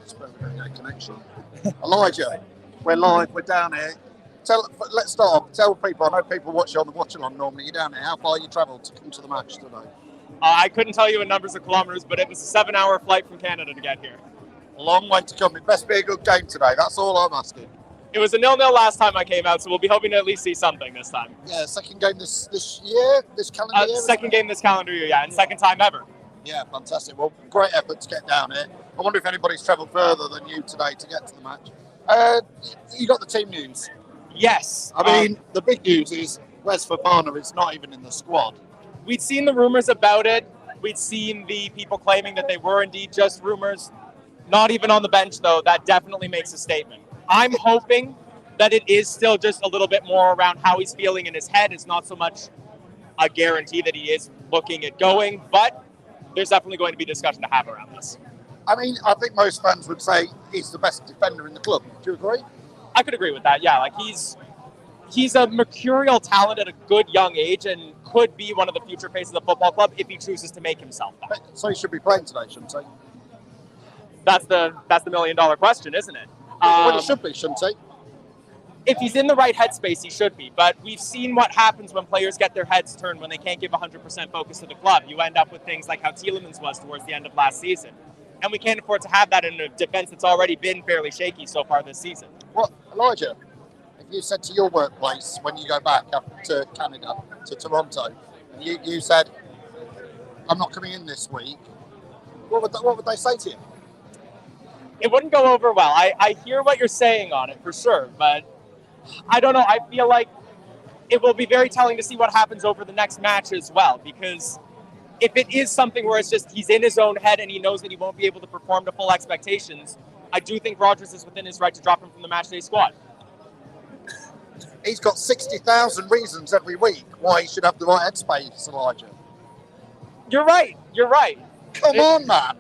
Suppose we don't get a connection. Elijah, we're live. We're down here. Let's start off. Tell people. I know people watch you on the watch-along normally. You're down here. How far you travelled to come to the match today? I couldn't tell you in numbers of kilometers, but it was a 7-hour flight from Canada to get here. A long way to come. It best be a good game today. That's all I'm asking. It was a 0-0 last time I came out, so we'll be hoping to at least see something this time. Yeah, second game this year, this calendar year? Second game this calendar year, yeah, and second time ever. Yeah, fantastic. Well, great effort to get down here. I wonder if anybody's travelled further than you today to get to the match. You got the team news? Yes. I mean, the big news is Wes Fofana is not even in the squad. We'd seen the rumours about it. We'd seen the people claiming that they were indeed just rumours. Not even on the bench, though. That definitely makes a statement. I'm hoping that it is still just a little bit more around how he's feeling in his head. It's not so much a guarantee that he is looking at going, but there's definitely going to be discussion to have around this. I mean, I think most fans would say he's the best defender in the club. Do you agree? I could agree with that, yeah. Like he's a mercurial talent at a good young age and could be one of the future faces of the football club if he chooses to make himself that. So he should be playing today, shouldn't he? That's the $1 million question, isn't it? Well, he should be, shouldn't he? If he's in the right headspace, he should be. But we've seen what happens when players get their heads turned, when they can't give 100% focus to the club. You end up with things like how Tielemans was towards the end of last season. And we can't afford to have that in a defense that's already been fairly shaky so far this season. Well, Elijah, if you said to your workplace when you go back up to Canada, to Toronto, you said, I'm not coming in this week, what would they say to you? It wouldn't go over well. I hear what you're saying on it for sure, but I don't know. I feel like it will be very telling to see what happens over the next match as well, because if it is something where it's just he's in his own head and he knows that he won't be able to perform to full expectations, I do think Rodgers is within his right to drop him from the matchday squad. He's got 60,000 reasons every week why he should have the right headspace, Elijah. You're right. Come on, man.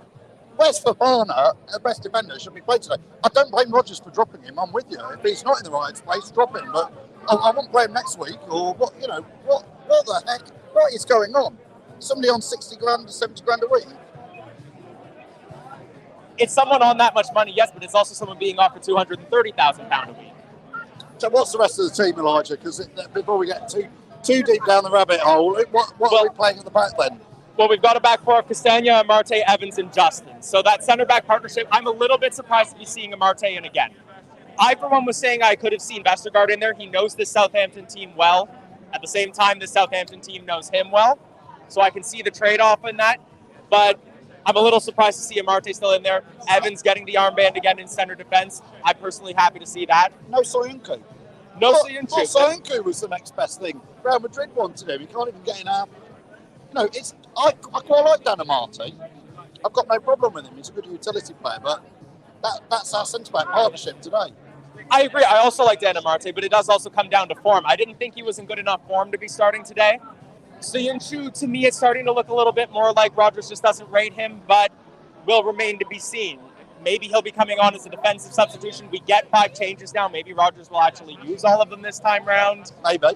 Wes Fofana, the best defender, should be played today. I don't blame Rodgers for dropping him. I'm with you. If he's not in the right place, drop him. But I won't play him next week. Or what? You know what the heck? What is going on? Somebody on 60 grand to 70 grand a week. It's someone on that much money, yes, but it's also someone being offered £230,000 a week. So what's the rest of the team, Elijah? Because before we get too deep down the rabbit hole, what are we playing at the back then? Well, we've got a back four of Castagna, Amarte, Evans, and Justin. So that center-back partnership, I'm a little bit surprised to be seeing Amarte in again. I, for one, was saying I could have seen Vestergaard in there. He knows this Southampton team well. At the same time, this Southampton team knows him well. So I can see the trade-off in that. But I'm a little surprised to see Amarte still in there. Evans getting the armband again in center defense. I'm personally happy to see that. No Soyuncu. Soyuncu was the next best thing. Real Madrid wanted him. He can't even get in our... No, I quite like Dan Amarte. I've got no problem with him. He's a good utility player, but that's our centre-back partnership today. I agree. I also like Dan Amarte, but it does also come down to form. I didn't think he was in good enough form to be starting today. Soyuncu, to me, it's starting to look a little bit more like Rodgers just doesn't rate him, but will remain to be seen. Maybe he'll be coming on as a defensive substitution. We get 5 changes now. Maybe Rodgers will actually use all of them this time round. Maybe.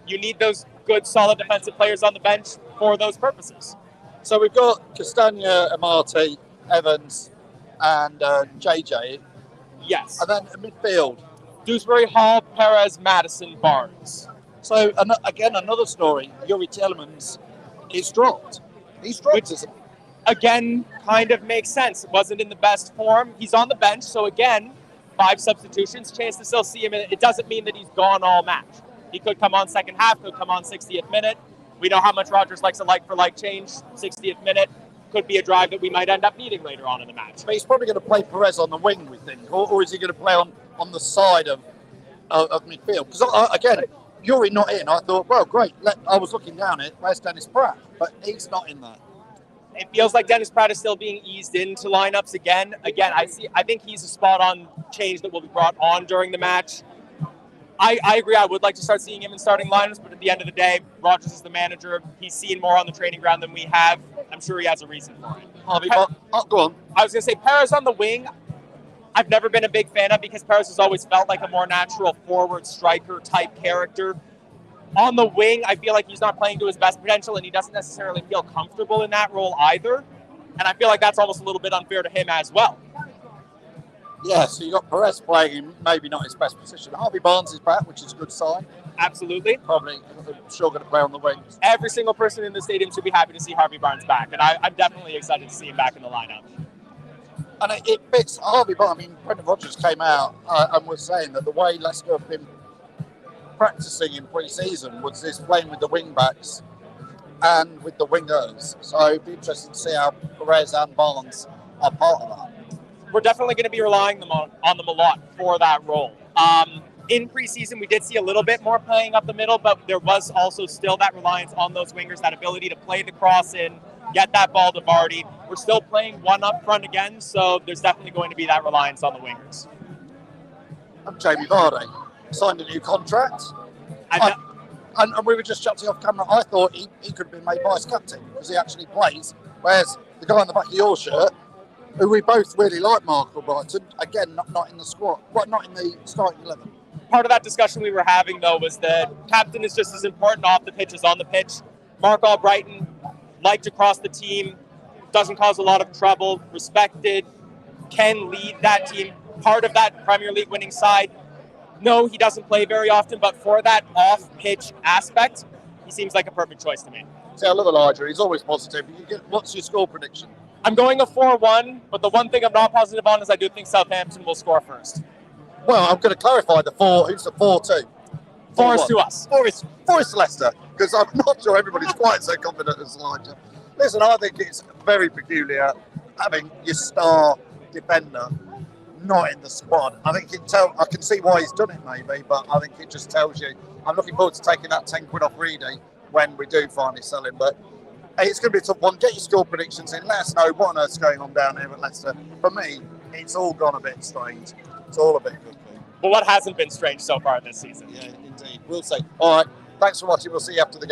You need those good, solid defensive players on the bench for those purposes. So we've got Castagna, Amarte, Evans, and JJ. Yes. And then a midfield. Dewsbury, Hall, Perez, Madison, Barnes. So, again, another story. Yuri Tielemans is dropped. He's dropped, isn't he? Again, kind of makes sense. Wasn't in the best form. He's on the bench, so again, 5 substitutions, chance to still see him. It doesn't mean that he's gone all match. He could come on second half, could come on 60th minute. We know how much Rodgers likes a like-for-like change. 60th minute could be a drive that we might end up needing later on in the match. But he's probably going to play Perez on the wing, we think. Or is he going to play on the side of midfield? Because, again, Yuri not in. I thought, well, great. I was looking down it. Where's Dennis Pratt? But he's not in there. It feels like Dennis Pratt is still being eased into lineups again. I think he's a spot-on change that will be brought on during the match. I agree. I would like to start seeing him in starting lineups, but at the end of the day, Rodgers is the manager. He's seen more on the training ground than we have. I'm sure he has a reason for it. Go on. I was going to say, Perez on the wing, I've never been a big fan of because Perez has always felt like a more natural forward striker type character. On the wing, I feel like he's not playing to his best potential, and he doesn't necessarily feel comfortable in that role either. And I feel like that's almost a little bit unfair to him as well. Yeah, so you got Perez playing in maybe not his best position. Harvey Barnes is back, which is a good sign. Absolutely. Probably, I'm sure, going to play on the wings. Every single person in the stadium should be happy to see Harvey Barnes back, and I'm definitely excited to see him back in the lineup. And it fits Harvey Barnes. I mean, Brendan Rodgers came out and was saying that the way Leicester have been practicing in pre-season was this playing with the wing backs and with the wingers. So it'd be interesting to see how Perez and Barnes are part of that. We're definitely going to be relying on them a lot for that role. In preseason, we did see a little bit more playing up the middle, but there was also still that reliance on those wingers, that ability to play the cross in, get that ball to Vardy. We're still playing one up front again, so there's definitely going to be that reliance on the wingers. And Jamie Vardy signed a new contract. And we were just chatting off camera. I thought he could have been made vice captain because he actually plays. Whereas the guy on the back of your shirt, who we both really like, Michael Brighton, again, not in the squad, but not in the starting 11. Part of that discussion we were having, though, was that captain is just as important off the pitch as on the pitch. Mark Albrighton liked across the team, doesn't cause a lot of trouble, respected, can lead that team, part of that Premier League winning side. No, he doesn't play very often, but for that off-pitch aspect, he seems like a perfect choice to me. See, I love Elijah. He's always positive. What's your score prediction? I'm going a 4-1, but the one thing I'm not positive on is I do think Southampton will score first. Well, I'm going to clarify the 4. Who's the 4-2? 4 is to us. 4 is Leicester, because I'm not sure everybody's quite so confident as Elijah. Listen, I think it's very peculiar having your star defender not in the squad. I think I can see why he's done it maybe, but I think it just tells you. I'm looking forward to taking that 10 quid off Reedy when we do finally sell him. But hey, it's going to be a tough one. Get your score predictions in. Let us know what on earth's going on down here at Leicester. For me, it's all gone a bit strange. It's all a bit good. But what hasn't been strange so far this season? Yeah, indeed. We'll see. All right. Thanks for watching. We'll see you after the game.